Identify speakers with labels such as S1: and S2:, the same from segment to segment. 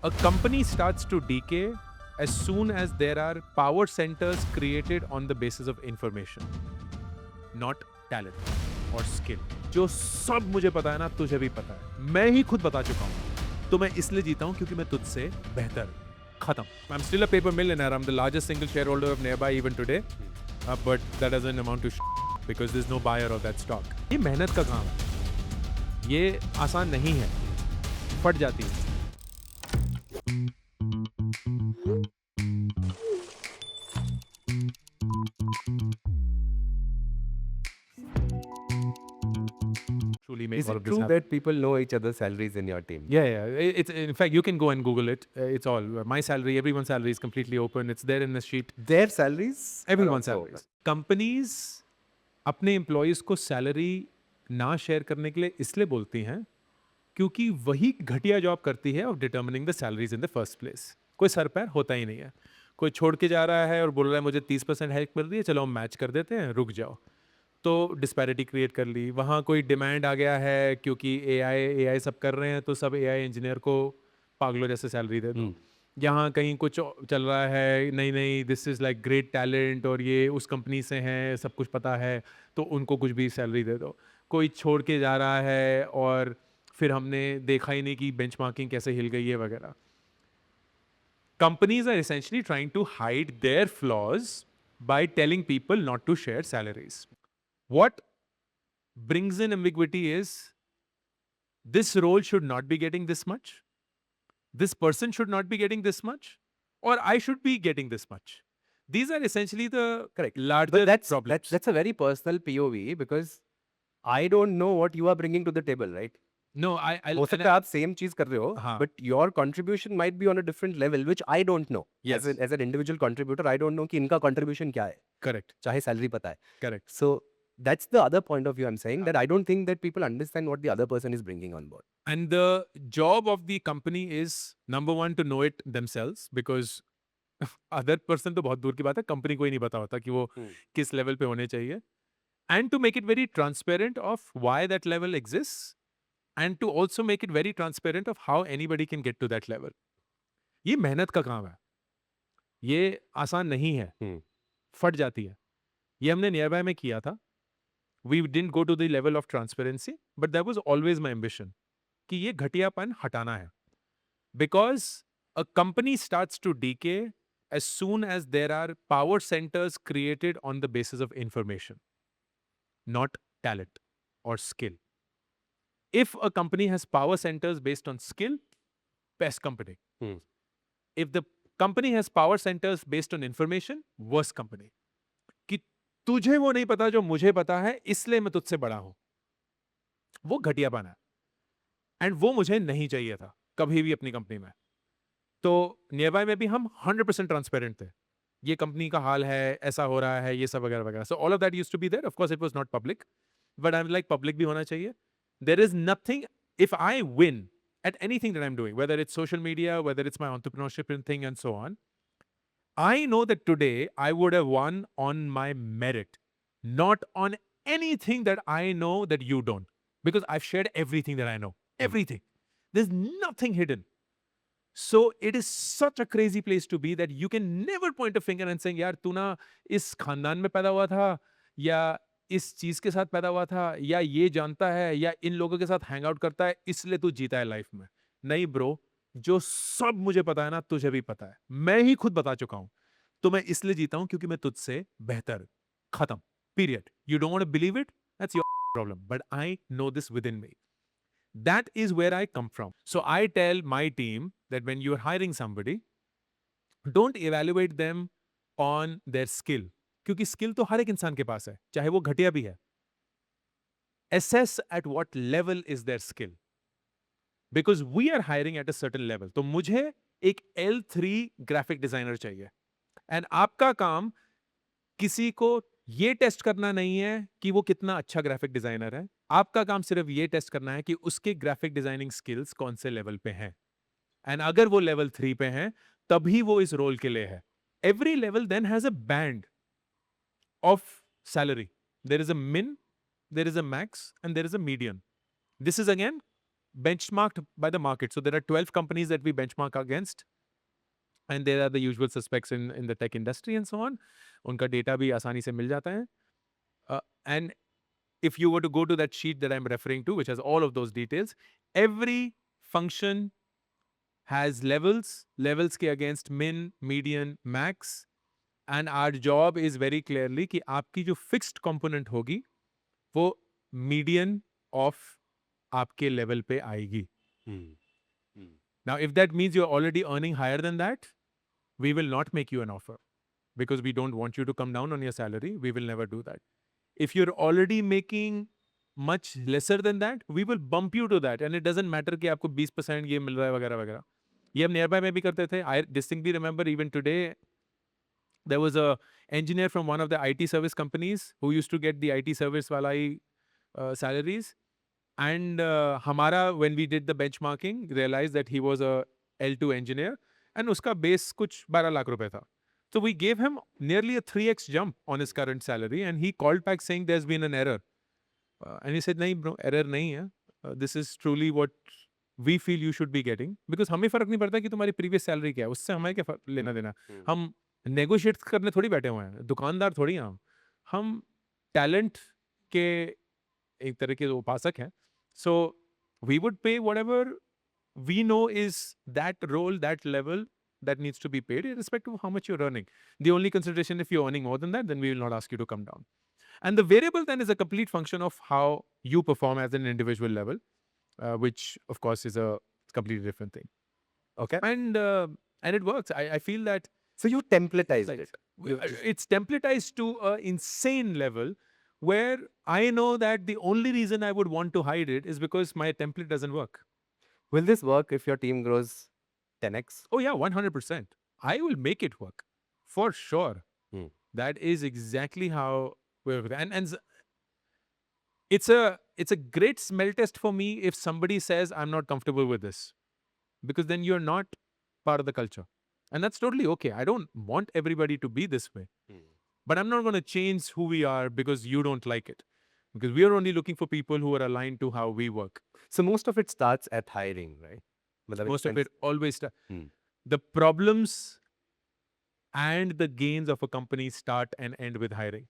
S1: A company starts to decay as soon as there are power centers created on the basis of information, not talent or skill. जो सब मुझे पता है ना, तुझे भी पता है, मैं ही खुद बता चुका हूँ, तो मैं इसलिए जीता हूँ क्योंकि मैं तुझसे बेहतर हूँ. खत्म. I'm still a paper millionaire. I'm the largest single shareholder of Nearby even today, but that doesn't amount to because there's no buyer of that stock. ये मेहनत का काम है, ये आसान नहीं है, फट जाती है. Truly make
S2: Is
S1: all
S2: it
S1: of this
S2: true
S1: happen.
S2: that people know each other's salaries in your team?
S1: Yeah. It's in fact you can go and Google it. It's all my salary. Everyone's salary is completely open. It's there in the sheet.
S2: Their salaries? are
S1: Everyone's
S2: also
S1: salaries. Companies अपने employees को salary ना share करने के लिए इसलिए बोलती हैं क्योंकि वही घटिया जॉब करती है of determining the salaries in the first place. कोई सर पैर होता ही नहीं है. कोई छोड़ के जा रहा है और बोल रहा है मुझे 30% हाइक मिल रही है, चलो हम मैच कर देते हैं, रुक जाओ. तो डिस्पैरिटी क्रिएट कर ली. वहाँ कोई डिमांड आ गया है क्योंकि एआई सब कर रहे हैं, तो सब एआई इंजीनियर को पागलों जैसे सैलरी दे दो. यहाँ कहीं कुछ चल रहा है, नहीं नहीं this is like great talent और ये उस कंपनी से हैं, सब कुछ पता है, तो उनको कुछ भी सैलरी दे दो. कोई छोड़ के जा रहा है और फिर हमने देखा ही नहीं कि बेंचमार्किंग कैसे हिल गई है वगैरह. Companies are essentially trying to hide their flaws by telling people not to share salaries. What brings in ambiguity is this role should not be getting this much, this person should not be getting this much, or I should be getting this much. These are essentially the
S2: correct.
S1: larger
S2: But that's
S1: problems.
S2: that's a very personal POV because I don't know what you are bringing to the table, right?
S1: No,
S2: हो सकता है आप same चीज कर रहे हो,
S1: हाँ.
S2: but your contribution might be on a different level, which I don't know.
S1: Yes.
S2: As an individual contributor, I don't know कि इनका contribution क्या है.
S1: Correct.
S2: चाहे salary पता है.
S1: Correct.
S2: So that's the other point of view I'm saying, that I don't think that people understand what the other person is bringing on board.
S1: And the job of the company is number one to know it themselves, because other person तो बहुत दूर की बात है, company को ही नहीं पता होता कि वो किस लेवल पे होने चाहिए. And to make it very transparent of why that level exist, and to also make it very transparent of how anybody can get to that level. ये मेहनत का काम है, ये आसान नहीं है, फट जाती है. ये हमने नियर बाय में किया था. We didn't go to the level of transparency, but that was always my ambition कि ये घटियापन हटाना है. Because a company starts to decay as soon as there are power centers created on the basis of information, not talent or skill. If a company has power centers based on skill, best company. If the company has power centers based on information, worst company. कि तुझे वो नहीं पता जो मुझे पता है, इसलिए मैं तुझसे बड़ा हूं, वो घटियापन है. एंड वो मुझे नहीं चाहिए था कभी भी अपनी कंपनी में. तो नियरबाई में भी हम 100% ट्रांसपेरेंट थे. ये कंपनी का हाल है, ऐसा हो रहा है, ये सब वगैरह वगैरह. So all of that used to be there. Of course it was not public, but I am like public भी होना चाहिए. There is nothing, if I win at anything that I'm doing, whether it's social media, whether it's my entrepreneurship and thing and so on, I know that today I would have won on my merit, not on anything that I know that you don't, because I've shared everything that I know, everything. There's nothing hidden. So it is such a crazy place to be that you can never point a finger and saying यार तू ना इस खानदान में पैदा हुआ था, या इस चीज के साथ पैदा हुआ था, या ये जानता है, या इन लोगों के साथ हैंग आउट करता है, इसलिए तू जीता है लाइफ में. नहीं ब्रो, जो सब मुझे पता है ना, तुझे भी पता है, मैं ही खुद बता चुका हूं, तो मैं इसलिए जीता हूं क्योंकि मैं तुझसे बेहतर. खत्म. Period. You don't want to believe it, that's your problem, but I know this within me. That is where I come from. So I tell my team that when you're hiring somebody, don't evaluate them on their skill. क्योंकि skill तो हर एक इंसान के पास है, चाहे वो घटिया भी है. Assess at what level is their skill. Because we are hiring at a certain level. तो मुझे एक L3 ग्राफिक डिजाइनर चाहिए. एंड आपका काम किसी को ये टेस्ट करना नहीं है कि वो कितना अच्छा ग्राफिक डिजाइनर है. आपका काम सिर्फ ये टेस्ट करना है कि उसके ग्राफिक डिजाइनिंग स्किल्स कौन से लेवल पे हैं. एंड अगर वो लेवल 3 पे हैं, तभी वो इस रोल के लिए है. Every level then has a band of salary. There is a min, there is a max, and there is a median. This is again benchmarked by the market. So there are 12 companies that we benchmark against, and there are the usual suspects in the tech industry and so on. उनका data भी आसानी से मिल जाता है. And if you were to go to that sheet that I'm referring to, which has all of those details, every function has levels के against min, median, max, and our job is very clearly कि आपकी जो fixed component होगी वो median of आपके level पे आएगी. Now, if that means you're already earning higher than that, we will not make you an offer because we don't want you to come down on your salary. We will never do that. If you're already making much lesser than that, we will bump you to that. And it doesn't matter कि आपको 20% ये मिल रहा है वगैरह वगैरह. ये हम nearby में भी करते थे. I distinctly remember even today, there was a engineer from one of the IT service companies who used to get the IT service wala hi, salaries. And Hamara, when we did the benchmarking, realized that he was a L2 engineer and uska base kuch 12 lakh rupees tha. So we gave him nearly a 3x jump on his current salary, and he called back saying there's been an error. And he said, nahi bro, error nahi hai. This is truly what we feel you should be getting. Because हमें फर्क नहीं पड़ता कि तुम्हारी previous salary क्या है, उससे हमें क्या लेना देना. हम negotiate करने थोड़ी बैठे हुए हैं, दुकानदार थोड़ी हैं हम talent के एक तरह के उपासक हैं. So we would pay whatever we know is that role, that level that needs to be paid, irrespective of how much you're earning. The only consideration, if you're earning more than that, then we will not ask you to come down. And the variable then is a complete function of how you perform as an individual level, which of course is a completely different thing.
S2: Okay.
S1: And it works. I feel that
S2: So you templatized
S1: like,
S2: it.
S1: it's templatized to an insane level where I know that the only reason I would want to hide it is because my template doesn't work.
S2: Will this work if your team grows 10x?
S1: Oh yeah, 100%. I will make it work for sure.
S2: Hmm.
S1: That is exactly how we're and it's a great smell test for me if somebody says I'm not comfortable with this, because then you're not part of the culture, and that's totally okay. I don't want everybody to be this way, but I'm not going to change who we are because you don't like it, because we are only looking for people who are aligned to how we work.
S2: So most of it starts at hiring, right? Matlab
S1: Most of
S2: depends-
S1: it always
S2: Hmm.
S1: the problems and the gains of a company start and end with hiring.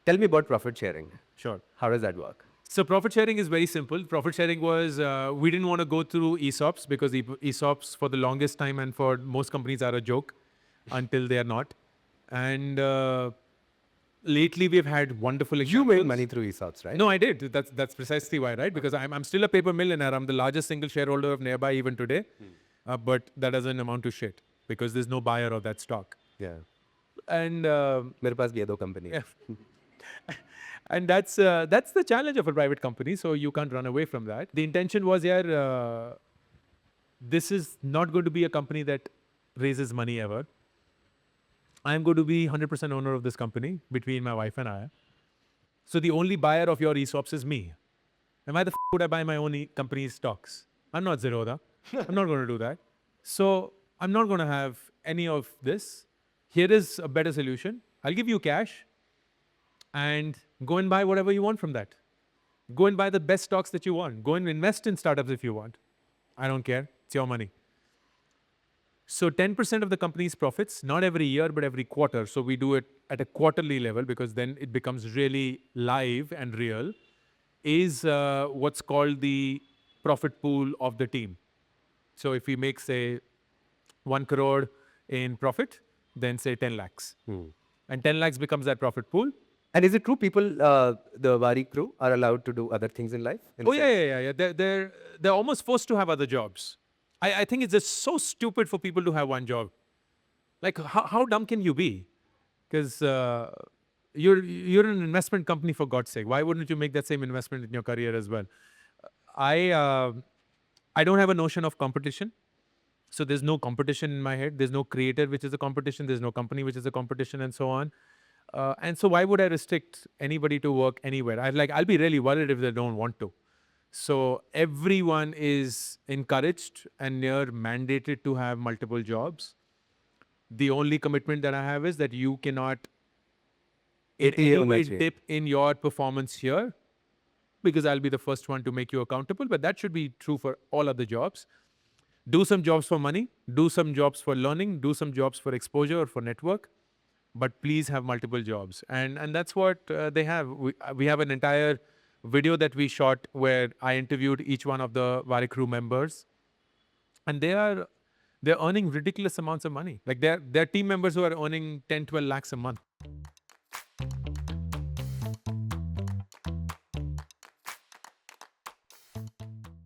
S2: Tell me about profit sharing.
S1: Sure.
S2: How does that work?
S1: So profit sharing is very simple. Profit sharing was, we didn't want to go through ESOPs because ESOPs for the longest time and for most companies are a joke until they are not. And lately we've had wonderful examples.
S2: You made money through ESOPs, right?
S1: No, I did. That's precisely why, right? Because I'm still a paper millionaire. I'm the largest single shareholder of Nearby even today. But that doesn't amount to shit because there's no buyer of that stock.
S2: Yeah.
S1: And
S2: मेरे पास भी है दो company.
S1: yeah. And that's the challenge of a private company. So you can't run away from that. The intention was, this is not going to be a company that raises money ever. I'm going to be 100% owner of this company between my wife and I. So the only buyer of your ESOPs is me. And why the would I buy my own company's stocks? I'm not Zerodha. I'm not going to do that. So I'm not going to have any of this. Here is a better solution. I'll give you cash and go and buy whatever you want from that. Go and buy the best stocks that you want. Go and invest in startups if you want. I don't care. It's your money. So 10% of the company's profits, not every year, but every quarter. So we do it at a quarterly level because then it becomes really live and real, is what's called the profit pool of the team. So if we make, say, 1 crore in profit, then say 10 lakhs. And 10 lakhs becomes that profit pool.
S2: And is it true people, the Wari crew, are allowed to do other things in life?
S1: Oh yeah. They're almost forced to have other jobs. I think it's just so stupid for people to have one job. Like how dumb can you be? Because you're an investment company, for God's sake. Why wouldn't you make that same investment in your career as well? I don't have a notion of competition. So there's no competition in my head. There's no creator which is a competition. There's no company which is a competition, and so on. And so why would I restrict anybody to work anywhere? I'll be really worried if they don't want to. So everyone is encouraged and near mandated to have multiple jobs. The only commitment that I have is that you cannot in any way dip in your performance here, because I'll be the first one to make you accountable, but that should be true for all other jobs. Do some jobs for money, do some jobs for learning, do some jobs for exposure or for network, but please have multiple jobs. And that's what they have. We have an entire video that we shot where I interviewed each one of the Vare crew members, and they're earning ridiculous amounts of money. Like they're team members who are earning 10, 12 lakhs a month.